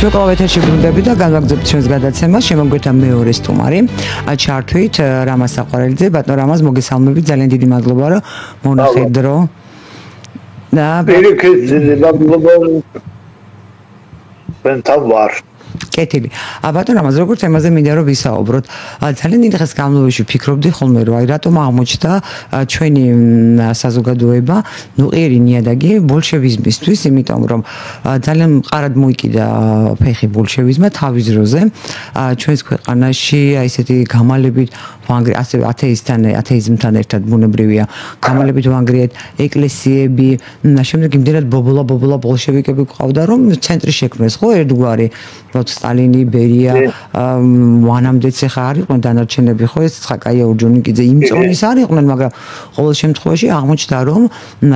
ჩვენ ყოველ ეთერში ბრუნდები და განვაგრძობთ ჩვენს გადაცემას. შემოგვეთა მეორე სტუმარი. ჩართვით რამაზ საყვარელიძე, ბატონ რამაზ, მოგესალმებით. ძალიან დიდი მადლობა, რომ მონახეთ დრო. და პირიქით მადლობა. ვენთან ვარ. კეთილი. ბატონ რამაზ, როგორც თემაზე მინდა რომ ვისაუბროთ. ძალიან დიდი ხნის განმავლობაში ვფიქრობდი ხოლმე, რომ აი რატომ აღმოჩნდა ჩვენი საზოგადოება ნუყიერი ნიადაგი ბოლშევიზმისთვის, იმიტომ რომ ძალიან მყარად მოიკიდა ფეხი ბოლშევიზმმა თავის დროზე. ჩვენს ქვეყანაში აი ესეთი გამალებით ასევე ათეიზმთან ერთად ბუნებრივია გამალებით ვანგრიეთ ეკლესიები, შემდეგ იმდენად ბობოლა ბოლშევიკები ყავდა, რომ ცენტრი შექმნეს ხო ერთგვარი სტალინი, ბერია, ვანამდეც ახლა არ იყვნენ დანარჩენები ხო ეს ცხაკაია ორჯონიკიძე იმ წონის არ იყვნენ, მაგრამ ყოველ შემთხვევაში აღმოჩნდა რომ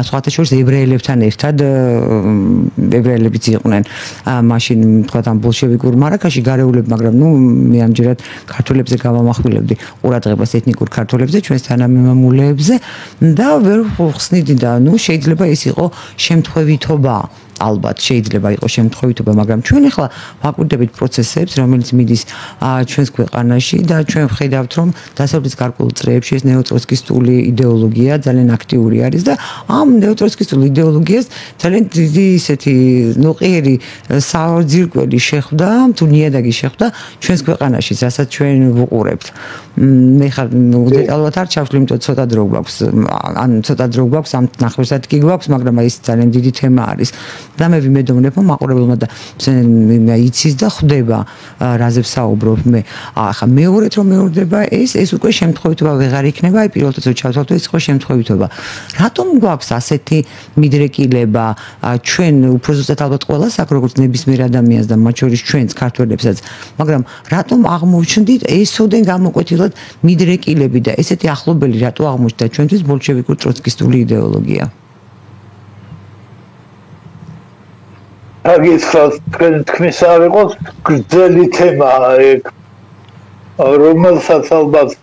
სხვათა შორის ებრაელებთან ერთად ებრაელებიც იყვნენ მაშინ თქვათ ამ ბოლშევიკურ მარაკაში გარეულები, მაგრამ მე ამჯერად ქართველებზე გავამახვილებდი ყურადღებას ეთნიკურ ქართველებზე, ჩვენს თანამემამულეებზე და ვერ ხსნიდი და შეიძლება ეს იყო შემთხვევითობა. ალბათ შეიძლება იყოს შემთხვევითობა, მაგრამ ჩვენ ახლა ვაკვირდებით პროცესებს, რომელიც მიდის ჩვენს ქვეყანაში და ჩვენ ვხედავთ, რომ დასავლეთის გარკვეულ წრეებში ეს ნეოტროცკისტული იდეოლოგია ძალიან აქტიური არის და ამ ნეოტროცკისტულ იდეოლოგიას ძალიან დიდი ისეთი ნუყიერი საძირკველი შეხვდა, თუ ნიადაგი შეხვდა ჩვენს ქვეყანაში, რასაც ჩვენ ვუყურებთ. მე ხარ დეტალურად არ ჩავშლი, იმიტომ ცოტა დრო გვაქვს, ამ ნახევარსად კი გვაქვს, მაგრამ ეს ძალიან დიდი თემა არის. და მე ვიმედოვნებ, რომ მაყურებელმა და იცის და ხვდება რაზე ვსაუბრობ მე. ახლა მეორედ რომ მეორდება ეს უკვე შემთხვევითობა ვეღარ იქნება, აი პირველ რიგში ჩავთვალოთ, ეს იყო შემთხვევითობა. რატომ გვაქვს ასეთი მიდრეკილება ჩვენ უფრო ზუსტად ალბათ ყველას აქ როგორც ნებისმიერ ადამიანს და მათ შორის ჩვენს ქართველებსაც, მაგრამ რატომ აღმოჩნდით ესოდენ გამოკვეთილად მიდრეკილები და ესეთი ახლობელი რატო აღმოჩნდა ჩვენთვის ბოლშევიკურ ტროცკისტული იდეოლოგია? აგიცხავს თქვენთვის არ იყოს გრძელი თემა ეგ რომელსაც ალბათ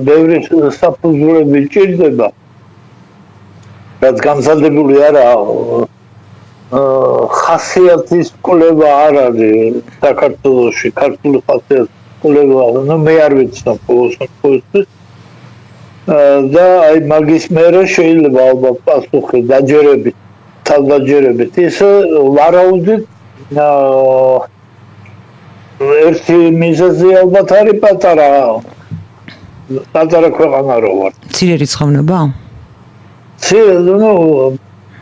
ბევრი საფუძვლები ჭირდება რაც გამზადებული არაა ხასიათის კვლევა არ არის საქართველოში ქართული ხასიათის კვლევა მე არ ვიცნობ ყოველთვის და აი მაგის მერე შეიძლება ალბათ პასუხი დაჯერებით თავდაჯერებით ის ვარაუდით ერთი მიზეზი ალბათ არის პატარა ქვეყანა რო ვარ. მცირე რიცხოვნობა?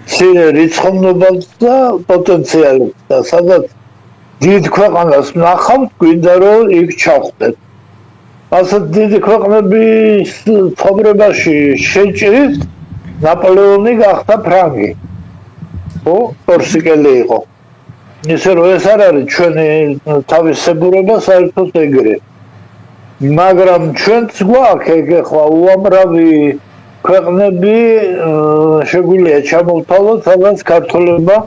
მცირე რიცხოვნობა და პოტენციალი და სადაც დიდ ქვეყანას ნახავთ, გვინდა რომ იქ ჩავხდეთ. ასეთ დიდი ქვეყნების ცხოვრებაში შეჭრით ნაპოლეონი გახდა ფრანგი. ორსიკელი იყო. ისე რომ ეს არ არის ჩვენი თავისებურება საერთოდ ეგრე. მაგრამ ჩვენც გვაქვს ეგ ახლა უამრავი ქვეყნები შეგვიძლია ჩამოვთვალოთ, სადაც ქართველებმა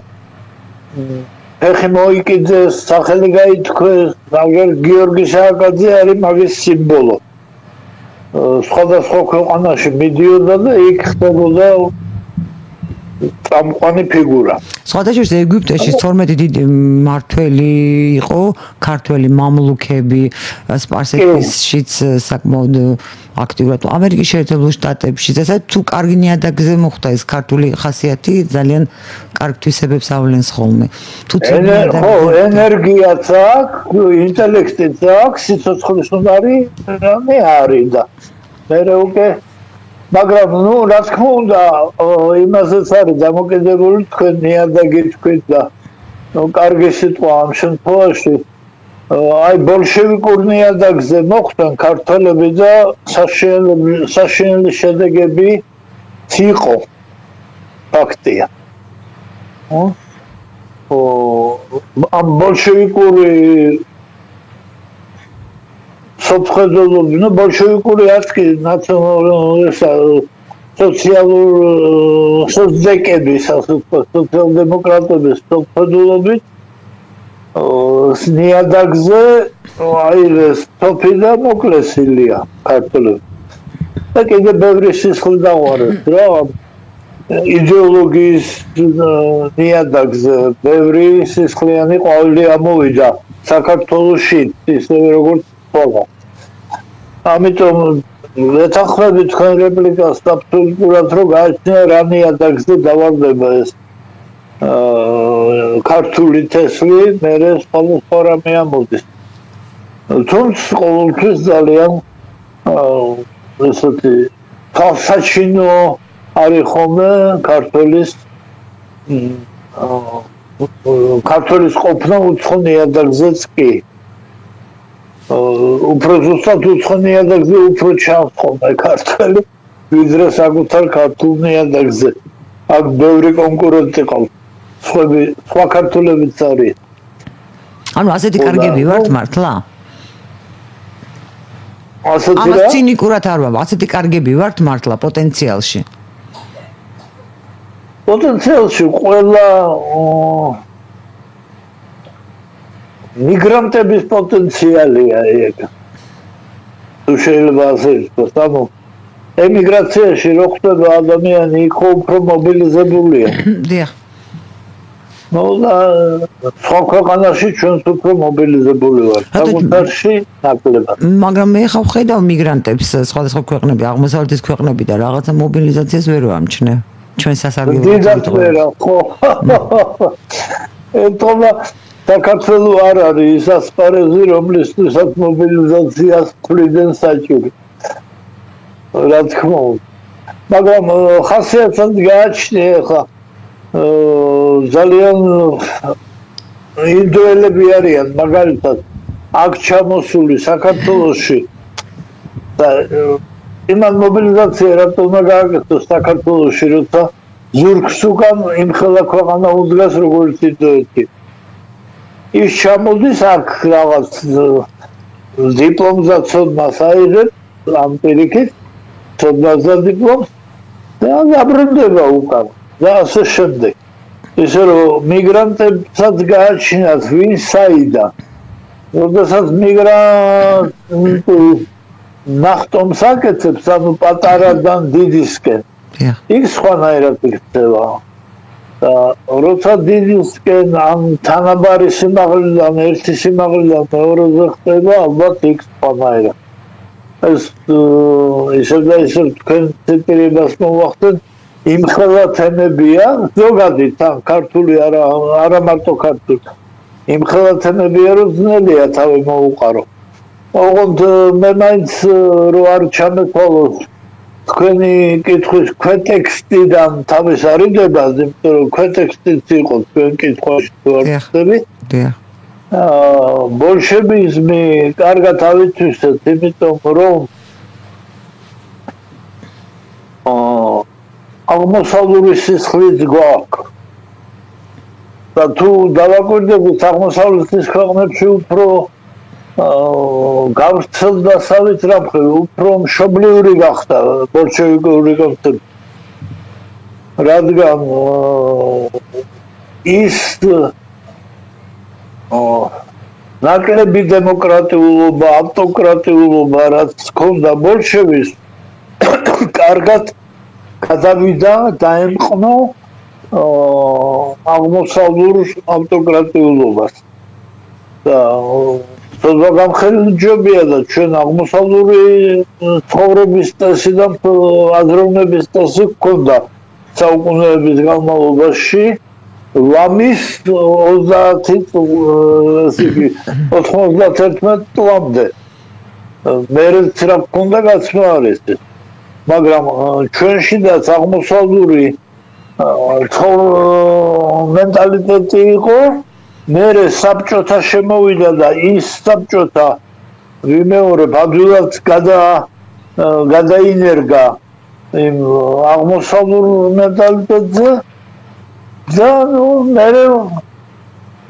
ფეხი მოიკიდეს, სახელი გაითქვეს, აგერ გიორგი სააკაძე არის მაგის სიმბოლო. სხვადასხვა ქვეყანაში მიდიოდა და იქ ხდებოდა წამყვანი ფიგურა. სხვადასხვა ეგვიპტეში 12 დიდი მმართველი იყო, ქართველი მამლუქები, სპარსეთშიც საკმაოდ აქტიურად, ამერიკის შეერთებულ შტატებში, ესეც თუ კარგი ნიადაგზე მოხდა ეს ქართული ხასიათი, ძალიან კარგ თვისებებს ავლენს ხოლმე. თუ ენერგიაც აქვს, ინტელექტიც აქვს, სიცოცხლის უნარი რამე არის და მე უკვე მაგრამ რა თქმა უნდა იმასაც არის დამოკიდებული თქვენ ნიადაგი თქვენ და კარგი სიტყვა ამ შემთხვევაში აი ბოლშევიკურ ნიადაგზე მოხდნენ ქართველები და საშინელი შედეგები იყო ფაქტია. ამ ბოლშევიკური ბოლშევიკური არც კი სოციალ-დემოკრატების სოფლდემოკრატების ნიადაგზე აიღეს თოფი და მოკლესილია ქართველები. და კიდე ბევრი სისხლი დაღვარეს რა იდეოლოგიის ნიადაგზე ბევრი სისხლიანი ყვავილი ამოვიდა საქართველოში ისევე როგორც ყველა. ამიტომ ვეთანხმები თქვენ რეპლიკას აბსოლუტურად რომ გააჩნია რა ნიადაგზე დავარდება ეს ქართული თესლი, მერე სხვა რამე ამოდის. თუმცა ყოველთვის ძალიან ესეთი თვალსაჩინო არის ხოლმე ქართლის ყოფნა უცხო ნიადაგზეც კი. უფრო ზუსტად უცხო ნიადაგზე უფრო ჩანს ხოლმე ქართველი, ვიდრე საკუთარ ქართულ ნიადაგზე. აქ ბევრი კონკურენტი ყავს. სხვა ქართველებიც არის. ანუ ასეთი კარგები ვართ მართლა? ასეთი რა? ამას ცინიკურად არ ვარ, ასეთი კარგები ვართ მართლა პოტენციალში. პოტენციალში ყველა მიგრანტების პოტენციალია ეგ. თუ შეიძლება ასე ითქვას, ანუ ემიგრაციაში რო ხდება ადამიანი იქ უფრო მობილიზებულია. დიახ. და სხვა ქვეყანაში ჩვენც უფრო მობილიზებული ვართ. საკუთარში ნაკლებად. მაგრამ მე ხავ ხედავ მიგრანტებს სხვადასხვა ქვეყნები, აღმოსავლეთის ქვეყნები და რაღაცა მობილიზაციას ვერ ვამჩნევ. ჩვენ სასარგებლოდ ვიტყვი. ხო. ეთქმა საქართველოს არ არის ის ასპარეზი, რომლისთვისაც მობილიზაციას თვლიდნენ საჭირო. რა თქმა უნდა. მაგრამ ხასიათად გააჩნია ხა ძალიან ინდოელები არიან მაგალითად აქ ჩამოსული საქართველოში და იმან მობილიზაცია რატომ გააკეთეს საქართველოში როცა ზურგს უკან იმ ხელა ქვეყანა უძგას როგორც ინდოეთი ის ჩამოდის აქ რაღაც დიპლომზად ცოდნას აიღებს ამ პირიქით ცოდნაზე დიპლომს და აბრუნდება უკან და ასე შემდეგ. ისე რომ მიგრანტებსაც გააჩნიათ ვინ საიდან. როდესაც მიგრანტი ნახტომს აკეთებს, ანუ პატარადან დიდისკენ. იქ სხვანაირად იქცევა. და როცა დიდისკენ ამ თანაბარი სიმაღლიდან ერთი სიმაღლიდან მეორეზე ხდება, ალბათ იქ სხვანაირად. ეს ისე და ისე თქვენ ციტირებას მოვახდენთ იმ ხელა თემებია, ზოგადი თან ქართული არა მარტო ქართული. იმ ხელა თემებია, რომ ძნელია თავი მოუყარო. ოღონდ მე მაინც რო არ ჩამეთვალოს თქვენი კითხვის ქვეტექსტიდან თავის არიდება, იმიტომ რომ ქვეტექსტიც იყო თქვენ კითხვაში თუ არ ხდები. ბოლშევიზმი კარგად ავიცვისეთ, იმიტომ რომ აღმოსავლური სისხლიც გვაქვს. და თუ დავაკვირდებით აღმოსავლეთის ქვეყნებში უფრო გავრცელდასავით რა მხრივ, უფრო მშობლიური გახდა ბოლშევიკური კონცეფცია. რადგან ის ნაკლები დემოკრატიულობა, ავტოკრატიულობა, რაც ჰქონდა ბოლშევიზმს, კარგად გადავიდა დაემყნო აღმოსავლურ ავტოკრატიულობას. და გამხელჯობია და ჩვენ აღმოსავლური ცხოვრების წესი და აზროვნების წესი ჰქონდა საუკუნეების განმავლობაში. ლამის 91 წლამდე. მერეც რა ჰქონდა გაცნო არის ეს. მაგრამ ჩვენშიდაც აღმოსავლური მენტალიტეტი იყო, მერე საბჭოთა შემოვიდა და ის საბჭოთა ვიმეორებ ადვილად გადაინერგა იმ აღმოსავლურ მენტალიტეტზე და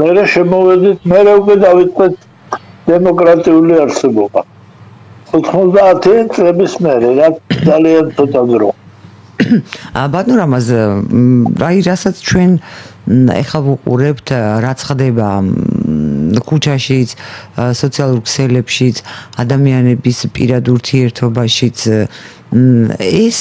მერე შემოვედით, მერე უკვე დავიწყეთ დემოკრატიული არსებობა. 90 წლების მერე რა ძალიან ცოტა დრო. ბატონო რამაზ, რასაც ჩვენ ეხლა ვუყურებთ, რაც ხდება ქუჩაშიც, სოციალურ ქსელებშიც, ადამიანების პირად ურთიერთობაშიც, ეს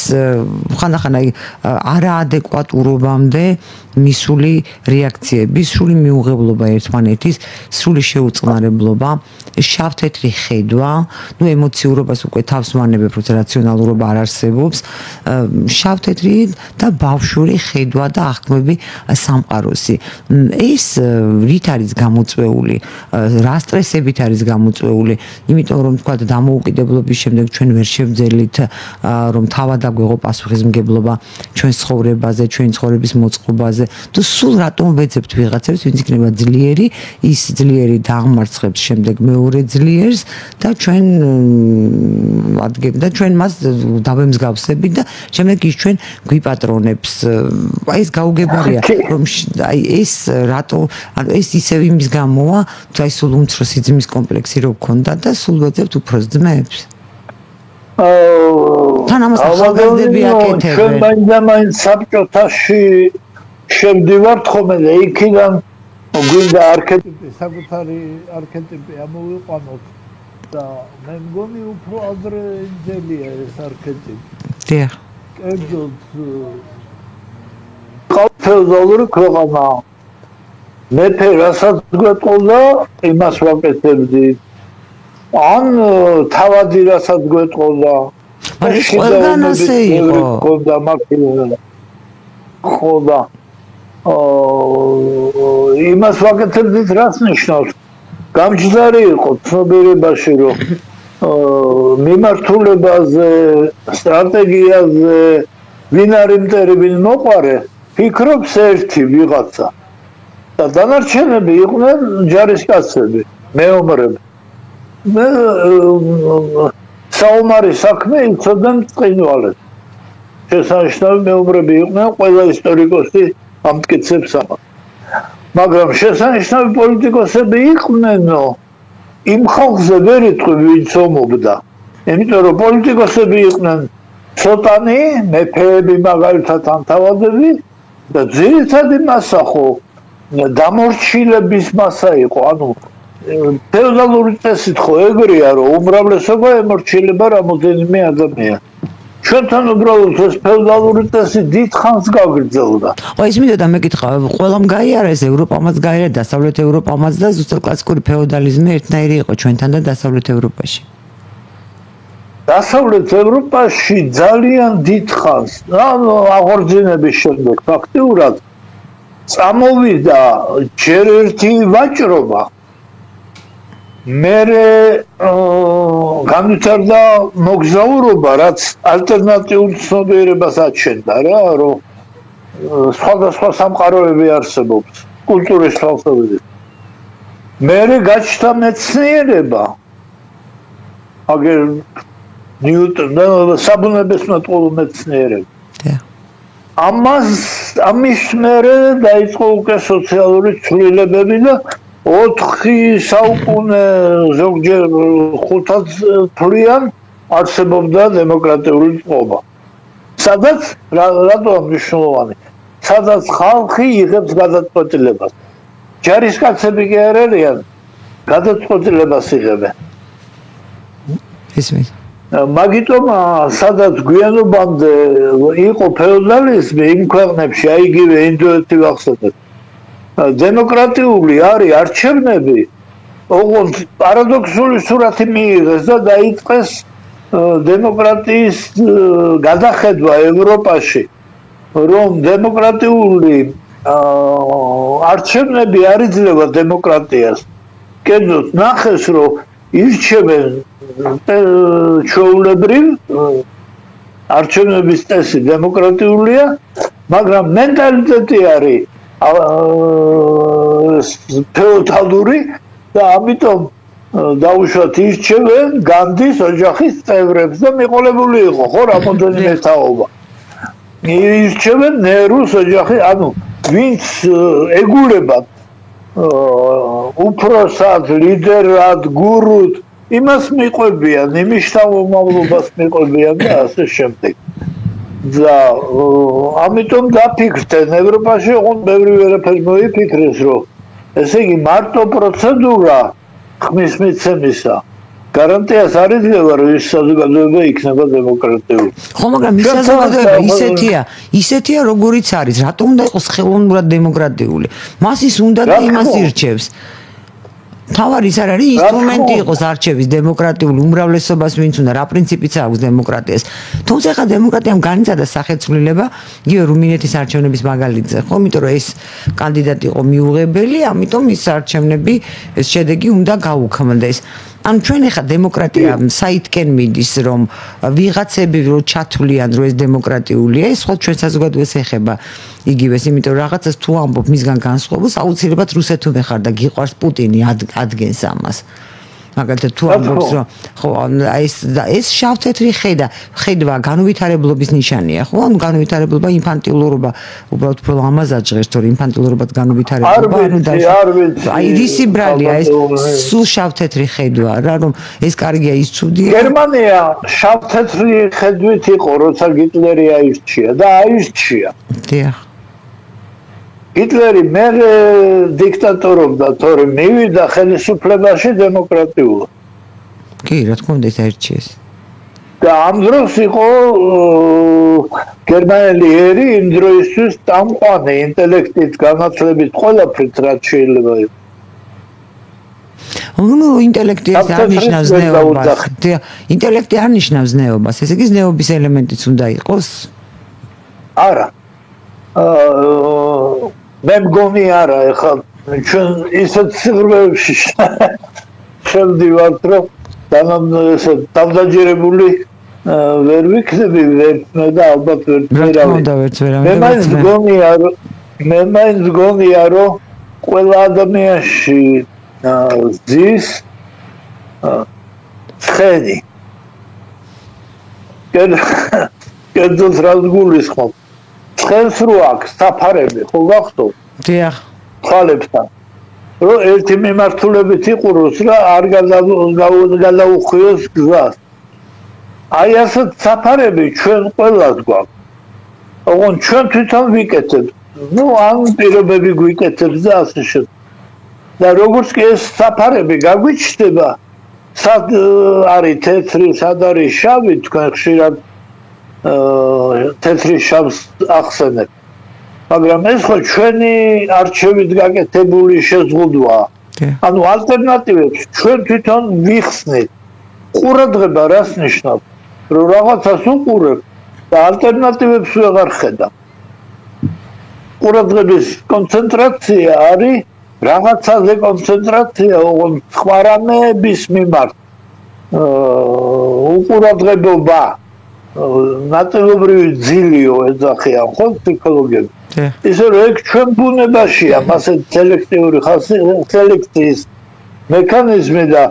ხანდახან არაადეკვატურობამდე მისული რეაქციები, სრული მიუღებლობა ერთმანეთის, სრული შეუწყნარებლობა, შავ-თეთრი ხედვა, ემოციურობას უკვე თავს ვანებებ, როცა რაციონალურობა არ არსებობს, შავ-თეთრი და ბავშვური ხედვა და აღქმები სამყაროსი. ეს რით არის გამოწვეული, რა სტრესებით არის გამოწვეული, იმიტომ რომ თქვა დამოუკიდებლობის შემდეგ ჩვენ ვერ შევძელით რომ თავად აგვეღო პასუხისმგებლობა ჩვენს ცხოვრებაზე, ჩვენი ცხოვრების მოწყობაზე თუ სულ რატომ ვეძებთ ვიღაცებს, ვინც იქნება ძლიერი, ის ძლიერი დააღმარცხებს შემდეგ მეორე ძლიერს და ჩვენ მას დავემსგავსებით და შემდეგ ის ჩვენ გვიპატრონებს. აი ეს გაუგებარია, რომ აი ეს რატო, ანუ ეს ისევ იმის გამოა, თუ აი სულ უმცროსი ძმის კომპლექსი რო გქონდა და სულ ვეძებთ უფროს ძმებს. თან ამას ახალგაზრდები აკეთებენ. ჩვენ მაინც საბჭოთაში შევდივართ ხოლმე და იქიდან გვინდა არქეტიპი, საკუთარი არქეტიპი ამოვიყვანოთ და მე მგონი უფრო ადრე ძელია ეს არქეტიპი. დიახ. კერძოდ ფეოდალური ქვეყანა მეფე რასაც გვეტყოდა, იმას ვაკეთებდი. ან თავადი რასაც გვეტყოდა. მაგრამ ეს ყველგან ასე იყო. ხოდა იმას ვაკეთებდით, რაც ნიშნავს გამჯდარი იყო ცნობიერებაში, რომ მიმართულებაზე, სტრატეგიაზე ვინ არის მტერი, ვინ მოყარე, ფიქრობს ერთი ვიღაცა და დანარჩენები იყვნენ ჯარისკაცები, მეომრები. საომარი საქმე იცოდნენ წყინვალებს. შესანიშნავი მეომრები იყვნენ, ყველა ისტორიკოსი ამტკიცებს ამას. მაგრამ შესანიშნავი პოლიტიკოსები იყვნენო, იმ ხალხზე ვერ იტყვი ვინც ომობდა. იმიტომ რომ პოლიტიკოსები იყვნენ ცოტანი, მეფეები მაგალითად ან თავადები და ძირითადი მასა ხო დამორჩილების მასა იყო. ანუ ფეოდალური წესით ხო ეგრეა, რომ უმრავლესობა ემორჩილება რამოდენიმე ადამიანს. ჩვენთან უბრალოდ ეს ფეოდალური წესი დიდხანს გაგრძელდა. ხო, ის მინდოდა მეკითხა, ყველამ გაიარა ეს ევროპამაც გაიარა, დასავლეთ ევროპამაც და ზუსტად კლასიკური ფეოდალიზმი ერთნაირი იყო ჩვენთან და დასავლეთ ევროპაში. დასავლეთ ევროპაში ძალიან დიდხანს, ანუ აღორძინების შემდეგ ფაქტიურად წამოვიდა ჯერ ერთი ვაჭრობა. მერე განვითარდა მოგზაურობა, რაც ალტერნატიულ ცნობიერებას აჩენდა რა, რომ სხვადასხვა სამყაროები არსებობს კულტურის თვალსაზრისით. მერე გაჩნდა მეცნიერება, აგერ ნიუტონი საბუნებისმეტყველო მეცნიერება. ამის მერე დაიწყო უკვე სოციალური ცვლილებები და 4 საუკუნე ზოგჯერ 5 თვლიან არსებობდა დემოკრატიული წყობა. სადაც რატომ მნიშვნელოვანი? სადაც ხალხი იღებს გადაწყვეტილებას. ჯარისკაცები კი არ არიან, გადაწყვეტილებას იღებენ. ისმის. მაგიტომ სადაც გვიანობამდე იყო ფეოდალიზმი იმ ქვეყნებში, აი იგივე ინდოეთი ვახსენეთ. დემოკრატიული არის არჩევნები, ოღონდ პარადოქსული სურათი მიიღეს და დაიწყეს დემოკრატიის გადახედვა ევროპაში, რომ დემოკრატიული არჩევნები არ იძლევა დემოკრატიას. კერძოდ ნახეს, რომ ირჩევენ ჩვეულებრივ არჩევნების წესი დემოკრატიულია, მაგრამ მენტალიტეტი არის ფეოდალური და ამიტომ დაუშვათ ირჩევენ განდის ოჯახის წევრებს და მიყოლებული იყო ხო რამოდენიმე თაობა. ირჩევენ ნერუს ოჯახი, ანუ ვინც ეგულებათ უფროსად, ლიდერად, გურუთ, იმას მიყვებიან, იმის შთამომავლობას მიყვებიან და ასე შემდეგ. და ამიტომ დაფიქრდნენ ევროპაში, ოღონდ ბევრი ვერაფერს მოიფიქრეს, რომ ესე იგი მარტო პროცედურა ხმის მიცემისა გარანტიას არ იძლევა, რომ ის საზოგადოება იქნება დემოკრატიული. ხო, მაგრამ ის საზოგადოება ისეთია, როგორიც არის. რატომ უნდა იყოს ხელოვნურად დემოკრატიული? მას ის უნდა და იმას ირჩევს. თავარი ის არ არის ინსტრუმენტი იყოს არჩევის დემოკრატიული უმრავლესობას ვინც უნდა რა პრინციპიც აქვს დემოკრატიას. თუმცა ხა დემოკრატიამ განიცადა სახეცვლილება იგივე რუმინეთის არჩევნების მაგალითზე, ხო? იმიტომ რომ ეს კანდიდატი იყო მიუღებელი, ამიტომ ის არჩევნები ეს შედეგი უნდა გაუქმდეს. ან ჩვენ ახლა დემოკრატია საითკენ მიდის რომ ვიღაცები რო ჩათვლიან რომ ეს დემოკრატიულია ეს ხო ჩვენ საზოგადოებას ეხება იგივეს იმიტომ რაღაცას თუ ამბობ მისგან განსხვავებას აუცილებლად რუსეთთან ხარ და გიყვარს პუტინი ადგენს ამას მაგალითად თუ ამბობს რომ ხო ეს შავ-თეთრი ხედვა განუვითარებლობის ნიშანია ხო ანუ განუვითარებლობა ინფანტილურობა უბრალოდ უფრო ამაზად ჟღერს თორე ინფანტილურობად განუვითარებლობა ანუ და აი ისი ბრალია ეს სულ შავ-თეთრი ხედვა რა რომ ეს კარგია ის ცუდია გერმანია შავ-თეთრი ხედვით იყო როცა გიტლერი აირჩია და აირჩია დიახ გიტლერი მე დიქტატორობდა თორე მივიდა ხელისუფლებაში დემოკრატიულად. კი, რა თქმა უნდა, ეს აირჩიეს. და ამ დროს იყო გერმანელი ერი იმ დროისთვის წამყვანი ინტელექტით, განათლებით, ყველაფრით რაც შეიძლება იყო. ну ინტელექტი არ ნიშნავს ზნეობას. ინტელექტი არ ნიშნავს ზნეობას, ესე იგი ზნეობის ელემენტიც უნდა იყოს? არა. მე მგონი არა ეხლა ჩვენ ისეთ სიღრმეებში შევდივართ რომ დამდაჯერებული ვერ ვიქნები მე და ალბათ ვერ მე მაინც მგონია რომ ყველა ადამიანში ზის ცხენი კერძოდ რა გულისხმობ ცხენს რო აქვს საფარები ხო გახსოვთ? დიახ. ხალებთან. რომ ერთი მიმართულებით იყუროს რა არ გადაუხვიოს გზას. აი ასეთ საფარები ჩვენ ყველას გვაქვს. ოღონდ ჩვენ თვითონ ვიკეთებთ. ну ამ პირობები გვიკეთებს და ასე შემდეგ. და როგორც კი ეს საფარები გაგვიჩნდება, სად არის თეთრი, სად არის შავი, თქვენ ხშირად თეთრი შავს ახსენებ. მაგრამ ეს ხო ჩვენი არჩევით გაკეთებული შეზღუდვაა. ანუ ალტერნატივებს ჩვენ თვითონ ვიხსნით. ყურადღება რას ნიშნავს? რომ რაღაცას უყურებ და ალტერნატივებს ვეღარ ხედავ. ყურადღების კონცენტრაცია არის რაღაცაზე კონცენტრაცია, ოღონდ სხვა რამეების მიმართ. უყურადღებობა ნატელობრივი ძილიო ეძახიან ხო ფსიქოლოგები. ისე რომ ეგ ჩვენ ბუნებაშია, მასე სელექტიური სელექციის მექანიზმი და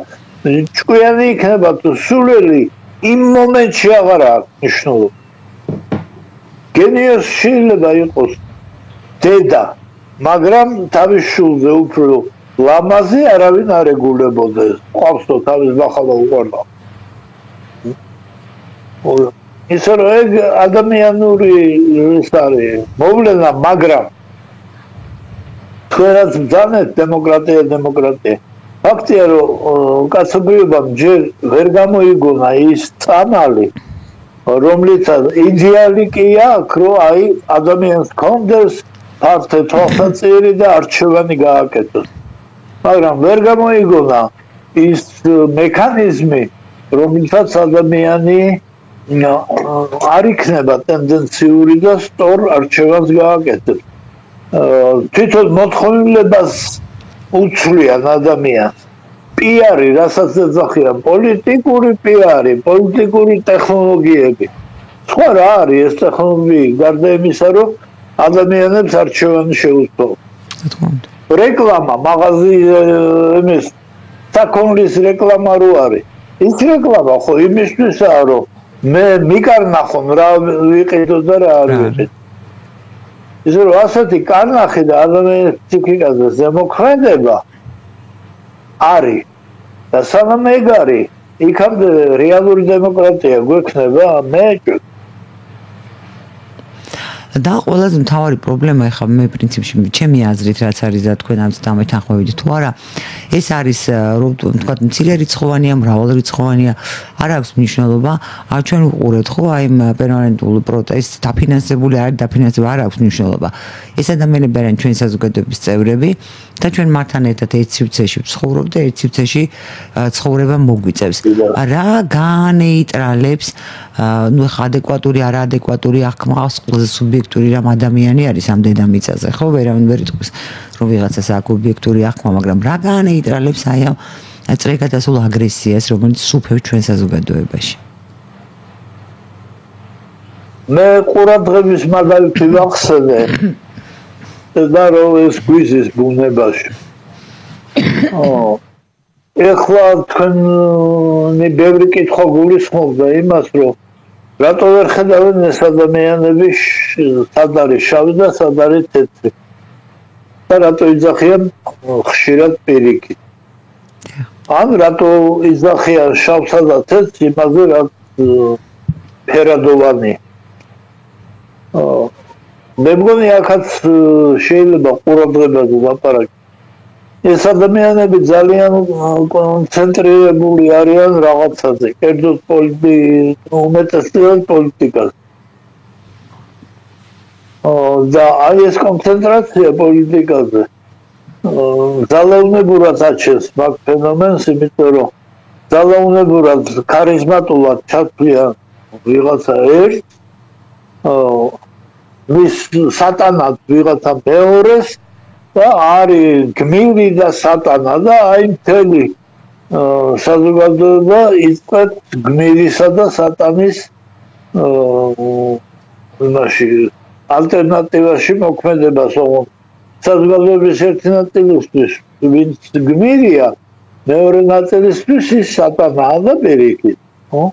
ჭკვიანი იქნება თუ სულელი იმ მომენტში აღარ აქვს მნიშვნელობა. გენიოს შეიძლება იყოს დედა, მაგრამ თავის შულზე უფრო ლამაზი არავინ არ ეგულებოდეს. ყავსო თავის ბახალა უყარდა. ისე რომ ეგ ადამიანური ის არის მოვლენა, მაგრამ თქვენაც ბძანეთ დემოკრატია. ფაქტია რომ კაცობრიობამ ჯერ ვერ გამოიგონა ის წამალი, რომლიც იდეალი კი აქვს, რომ აი ადამიანს კონდეს ფართე თვალსაჩინო და არჩევანი გააკეთოს. მაგრამ ვერ გამოიგონა ის მექანიზმი, რომელსაც ადამიანი არ იქნება ტენდენციური და სწორ არჩევანს გააკეთებს. თვითონ მოთხოვნილებას უცვლიან ადამიანს. პიარი, რასაც ეძახიან, პოლიტიკური პიარი, პოლიტიკური ტექნოლოგიები. სხვა რა არის ეს ტექნოლოგიები, გარდა იმისა, რომ ადამიანებს არჩევანი შეუძლო. რეკლამა, მაღაზი იმის საქონლის რეკლამა რო არის. ის რეკლამა ხო იმისთვისაა, რომ მე მიკარნახონ რა ვიყიდო და რა არ ვიყიდო. ისე რომ ასეთი კარნახი და ადამიანის ფსიქიკაზე ზემოქმედება არის და სანამ ეგ არის, იქამდე რეალური დემოკრატია გვექნება მეჭ. და ყველაზე მთავარი პრობლემა ახლა მე პრინციპში ჩემი აზრით რაც არის და თქვენ ამით თანხმობთ თუ არა ეს არის თქვა მცირერიცხოვანია, მრავალრიცხოვანია, არ აქვს მნიშვნელობა. ჩვენ ვუყურებთ ხო აი ამ პერმანენტულ პროტესტს, დაფინანსებული არის, დაფინანსება არ აქვს მნიშვნელობა. ეს ადამიანები არიან ჩვენი საზოგადოების წევრები და ჩვენ მართლაც ერთად ერთ სივრცეში ვცხოვრობთ და ერთ სივრცეში ცხოვრება მოგვიწევს. რა განეიტრალებს ნუ ადეკვატური, არაადეკვატური აქ მავს ყველაზე სუბიექტური რამ ადამიანი არის ამ დედამიწაზე, ხო? ვერავინ ვერ იტყვის რომ ვიღაცას აქ ობიექტური აღქმა, მაგრამ რა განეიტრალებს აი ამ წრეკადასულ აგრესიას, რომელიც სუფევს ჩვენ საზოგადოებაში. მე ყურადღების მაგალითი ვახსენე და რომ ეს გვიზის ბუნებაში. ეხლა თქვენი ბევრი კითხვა გულისხმობდა იმას, რომ რატო ვერ ხედავენ ეს ადამიანები სად არის შავი და სად არის თეთრი და რატო იძახიან ხშირად პირიქით. ან რატო იძახიან შავსა და თეთრს იმაზე, რაც ფერადოვანი. მე მგონი აქაც შეიძლება ყურადღებაზე ლაპარაკი. ეს ადამიანები ძალიან კონცენტრირებული არიან რაღაცაზე, კერძოდ უმეტესწილად პოლიტიკაზე. და აი ეს კონცენტრაცია პოლიტიკაზე ძალაუნებურად აჩენს მაგ ფენომენს, იმიტომ რომ ძალაუნებურად ქარიზმატულად ჩათვლიან ვიღაცა ერთ მის სატანად ვიღაცა მეორეს და არის გმირი და სატანა და აი მთელი საზოგადოება იწყებს გმირისა და სატანის იმაში ალტერნატივაში მოქმედებას, ოღონდ საზოგადოების ერთი ნაწილისთვის ვინც გმირია, მეორე ნაწილისთვის ის სატანაა და პირიქით, ხო?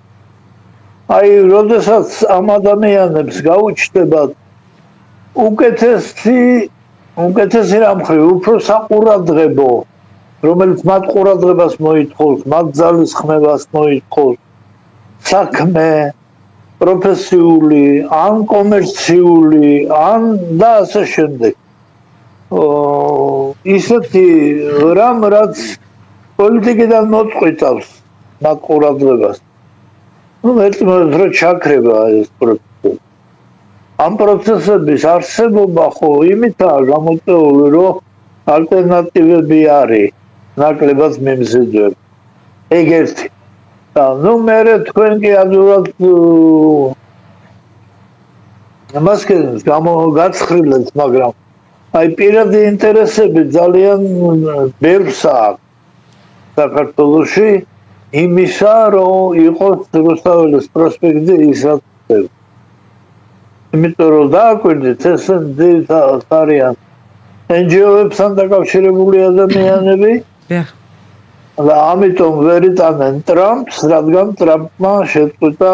აი, როდესაც ამ ადამიანებს გაუჩნდებათ უკეთესი რამხრივ, უფრო საყურადღებო, რომელიც მათ ყურადღებას მოითხოვს, მათ ძალისხმევას მოითხოვს, საქმე, პროფესიული, ან კომერციული, ან და ასე შემდეგ. ისეთი რამ, რაც პოლიტიკიდან მოწყვეტავს მათ ყურადღებას. ნუ მეტყველებს რომ ჩაქრება ეს პროცესი. ამ პროცესების არსებობა ხო იმითაა გამოწვეული, რომ ალტერნატივები არის ნაკლებად მიმზიდველი. ეგ ერთი. და ნუ მერე თქვენ კი ადვილად ამას გაცხრილეთ, მაგრამ აი პირადი ინტერესები ძალიან ბევრს აქვს საქართველოში იმისა, რომ იყოს რუსთაველის პროსპექტი ის რაც ხდება. იმიტომ რომ დააკვირდით, ეს არიან NGO-ებთან დაკავშირებული ადამიანები. და ამიტომ ვერ იტანენ ტრამპს, რადგან ტრამპმა შეწყვიტა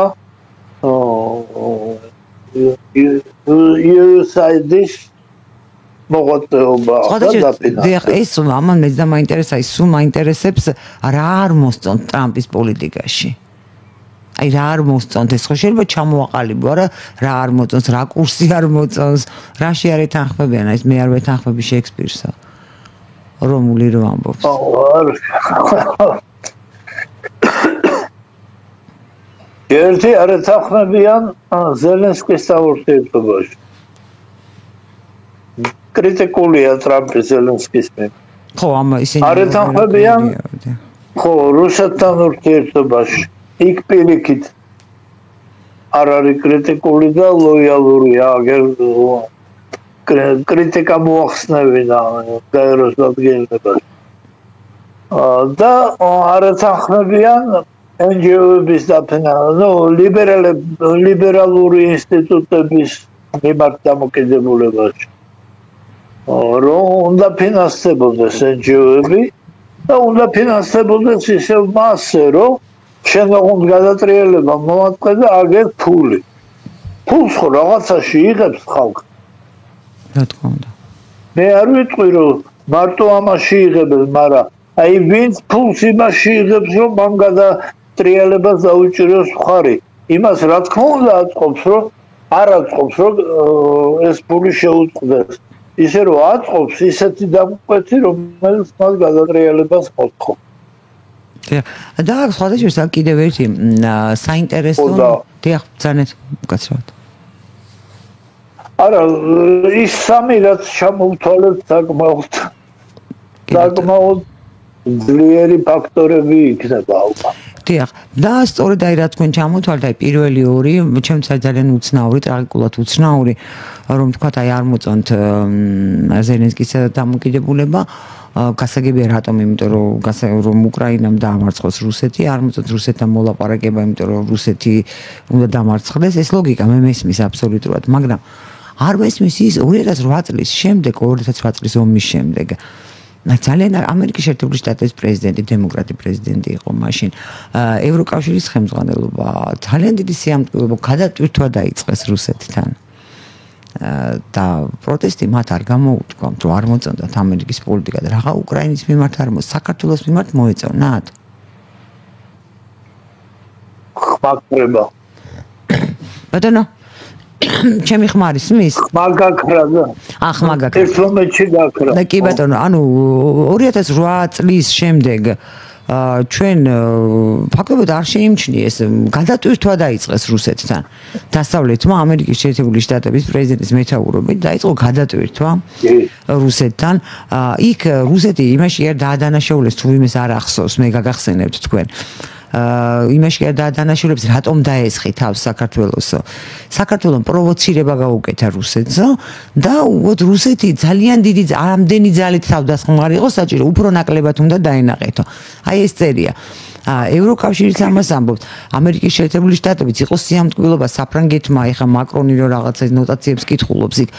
USAID-ის მოღვაწეობა და დაფინანსება. ეს ამან მეც და მაინტერესა ის სულ მაინტერესებს რა არ მოსწონთ ტრამპის პოლიტიკაში. აი რა არ მოსწონთ, ეს ხო შეიძლება ჩამოაყალიბო, რა არ მოწონს, რა კურსი არ მოწონს, რაში არ ეთანხმებიან, ეს მე არ ვეთანხმები შექსპირსა. რომული რო ამბობს. ერთი არ ეთანხმებიან ზელენსკის საურთიერთობაში. კრიტიკულია ტრამპი ზელენსკის მიერ. ხო, ისინი არ ეთანხმებიან ხო რუსეთთან ურთიერთობაში. იქ პირიქით არ არის კრიტიკული და ლოიალურია, აგერ კრიტიკა მოახსნევინა გაეროს დადგენილებას. და არ ეთანხმებიან NGO-ების დაფინანსება, ლიბერალური ინსტიტუტების მიმართ დამოკიდებულებაში. რომ უნდა ფინანსებოდეს NGO-ები და უნდა ფინანსებოდეს ისევ მასზე, რომ შენ ოღონდ გადატრიალება მომატყე და აგერ ფული. ფულს ხო რაღაცაში იღებს ხალხი. რა თქმა უნდა. მე არ ვიტყვი რომ მარტო ამაში იღებენ, მაგრამ აი ვინც ფულს იმაში იღებს, რომ მან გადატრიალებას დაუჭიროს მხარი. იმას რა თქმა უნდა აწყობს, რომ არ აწყობს, რომ ეს ფული შეუწყდეს. ისე რომ აწყობს ისეთი დამკვეთი, რომელიც მას გადატრიალებას მოთხოვს. და სხვადასხვა კიდევ ერთი საინტერესო დიახ ძალიან უკაცრავად. არა, ის სამი რაც ჩამოვთვალეთ საკმაოდ ძლიერი ფაქტორები იქნება უკვე. დიახ, და სწორედ აი რა თქვენ ჩამოთვალეთ, აი პირველი ორი, ჩემთვის ძალიან უცნაური, ტრაგიკულად უცნაური, რომ თქვათ აი არ მოწონთ ზელენსკის დამოკიდებულება, გასაგებია რატომ, იმიტომ რომ უკრაინამ დაამარცხოს რუსეთი, არ მოწონთ რუსეთთან მოლაპარაკება, იმიტომ რომ რუსეთი უნდა დამარცხდეს, ეს ლოგიკა მე მესმის აბსოლუტურად, მაგრამ არ მესმის ის 2008 წლის შემდეგ, 2008 წლის ომის შემდეგ ძალიან ამერიკის შეერთებული შტატების პრეზიდენტი, დემოკრატი პრეზიდენტი იყო მაშინ. ევროკავშირის ხელმძღვანელობა ძალიან დიდი სიამტკივრობა გადატვირთვა დაიწყეს რუსეთთან. და პროტესტი მათ არ გამოუთქვამთ, რომ არ მოწონდათ ამერიკის პოლიტიკა და რაღა უკრაინის მიმართ არ საქართველოს მიმართ მოეწონათ. ხმაგრება. ბატონო ჩემი ხმარი სმის? მაგაქრა და. მაგაქრა. ეს მომენტში გაქრა. და კი ბატონო, ანუ 2008 წლის შემდეგ ჩვენ ფაქტობრივად არ შეიმჩნიეს გადატვირთვა დაიწყეს რუსეთთან. დასავლეთმა ამერიკის შეერთებული შტატების პრეზიდენტის მეთაურობით დაიწყო გადატვირთვა რუსეთთან. იქ რუსეთი იმაში არ დაადანაშაულეს, თუ ვიმეს არ ახსოვს, მე გაგახსენებთ თქვენ. იმაში არ დაადანაშაულებს, რატომ დაესხი თავს საქართველოსო. საქართველოს პროვოცირება გაუკეთა რუსეთს და უბრალოდ რუსეთი ძალიან დიდი ამდენი ძალით თავდასხმარი იყო საჭირო, უფრო ნაკლებად უნდა დაენაყეთო. აი ეს წერია. ევროკავშირიც ამას ამბობს. ამერიკის შეერთებული შტატებიც იყო სიამტკბილობა საფრანგეთმა, ეხა მაკრონი რო რაღაცა ნოტაციებს კითხულობს იქ.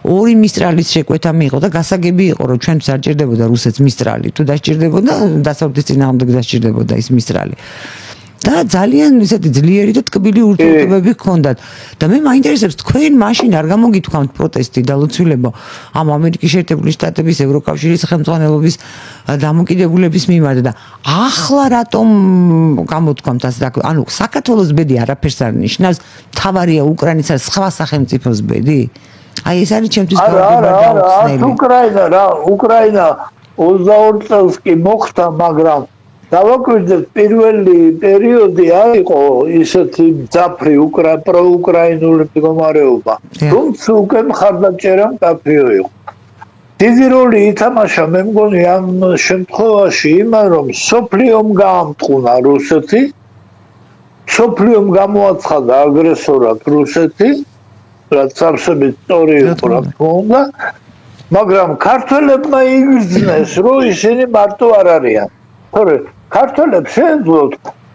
2 მისტრალის შეკვეთა მიიღო და გასაგები იყო, რომ ჩვენც არ ჭირდებოდა რუსეთს მისტრალი, თუ დასჭირდებოდა დასავლეთის წინააღმდეგ დასჭირდებოდა ის მისტრალი. და ძალიან ისეთი ძლიერი და ტკბილი ურთიერთობები ჰქონდათ. და მე მაინტერესებს თქვენ მაშინ არ გამოგითქვამთ პროტესტი და ლოცვილება ამ ამერიკის შეერთებული შტატების ევროკავშირის ხელმძღვანელობის დამოკიდებულების მიმართ და ახლა რატომ გამოთქვამთ ასე და ანუ საქართველოს ბედი არაფერს არ ნიშნავს, თავარია უკრაინისა სხვა სახელმწიფოს ბედი? აი ეს არის ჩემთვის უკრაინა 22 წელს კი მოხდა, მაგრამ დავაკვირდეთ პირველი პერიოდი არ იყო ისეთი მძაფრი პროუკრაინული მდგომარეობა. თუმცა უკვე მხარდაჭერა მკაფიო იყო. დიდი როლი ითამაშა მე მგონი ამ შემთხვევაში იმან, რომ სოფლიომ გაამტყუნა რუსეთი, სოფლიომ გამოაცხადა აგრესორად რუსეთი, რაც სავსებით სწორი იყო რა თქმა უნდა, მაგრამ ქართველებმა იგრძნეს, რომ ისინი მარტო არ არიან. თორე ქართველებს შეეძლოთ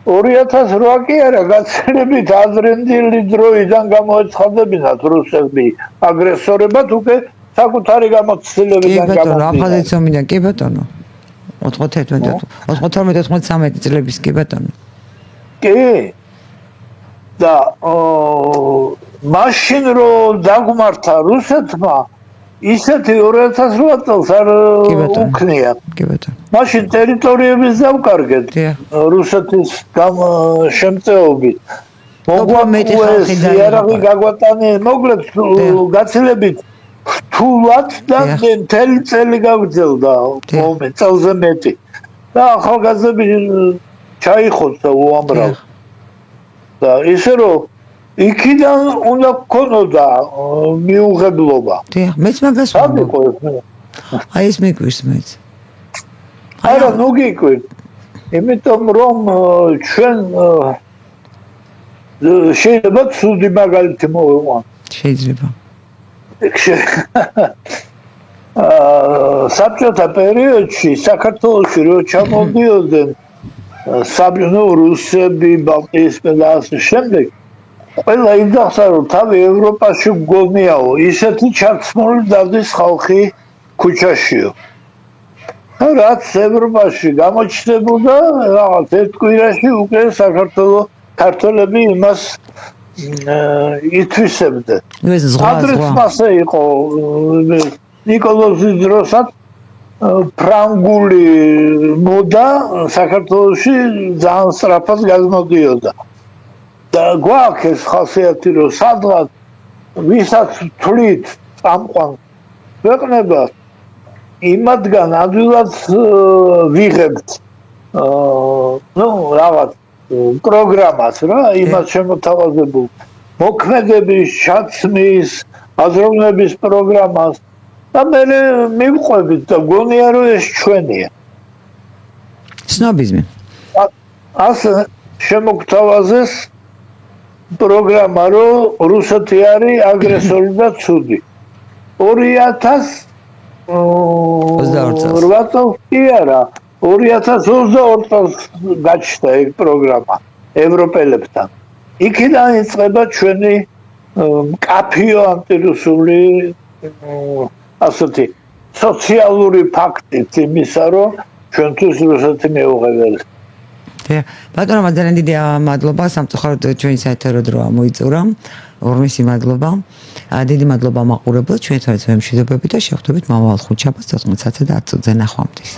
2008 კი არა გაცილებით ადრინდელი დროიდან გამოეცხადებინათ რუსები აგრესორებად უკვე საკუთარი გამოცდილებიდან გამომდინარე. აფხაზეთის ომიდან კი ბატონო. 91-93 წლების კი ბატონო. კი. და მაშინ რო დაგმართა რუსეთმა ისეთი 2008 წელს არ უქნია. კი ბატონო. მაშინ ტერიტორიების დავკარგეთ რუსეთის შემწეობით. მოგვაყვეს იარაღი გაგვატანე, მოკლედ გაცილებით რთულად და მთელი წელი გაგრძელდა ომი, წელზე მეტი. და ახალგაზრდები ჩაიხოცა უამრავ. და ისე რომ იქიდან უნდა გქონოდა მიუღებლობა. დიახ, მეც მაგას ვამბობ. აი ეს მეკვირს მეც. არა, ნუ გიკვირს. იმიტომ რომ ჩვენ შეიძლება ცუდი მაგალითი მოვიყვანოთ. შეიძლება. საბჭოთა პერიოდში საქართველოში რო ჩამოდიოდნენ რუსები, ბალტიისპირა და ასე შემდეგ, ყველა იდახსა რომ თავი ევროპაში მგონიაო, ისეთი ჩაცმული დადის ხალხი ქუჩაშიო. რაც ევროპაში გამოჩნდებოდა, რაღაც ერთ კვირაში უკვე საქართველოს ქართველები იმას ითვისებდნენ. ადრეც მასე იყო ნიკოლოზის დროსაც ფრანგული მოდა საქართველოში ძალიან სწრაფად გადმოდიოდა. და გვაქვს ეს ხასიათი, რომ სადღაც ვისაც თვლით წამყვან ქვეყნებას იმათგან ადვილად ვიღებთ რაღაც პროგრამას რა, იმას შემოთავაზებულ მოქმედების, ჩაცმის, აზროვნების პროგრამას და მე მივყვებით და გონია რომ ეს ჩვენია. სნობიზმი. ასე შემოგთავაზეს პროგრამა, რომ რუსეთი არის აგრესორი და ცუდი. 2008 წელს კი არა, 2022 წელს გაჩნდა ეს პროგრამა ევროპელებთან. იქიდან იწყება ჩვენი მკაფიო ანტირუსული ასეთი სოციალური ფაქტით იმისა, რომ ჩვენთვის რუსეთი მეუღებელი. ბატონო, ძალიან დიდი მადლობა, სამწუხაროდ ჩვენი საეთერო დრო მოიწურა. ორმისი მადლობა. დიდი მადლობა მაყურებელს, ჩვენ თვითონ ვემშვიდობებით და შევხვდებით მომავალ ხუთშაბათს 14-ზე და 10-ზე ნახვამდის.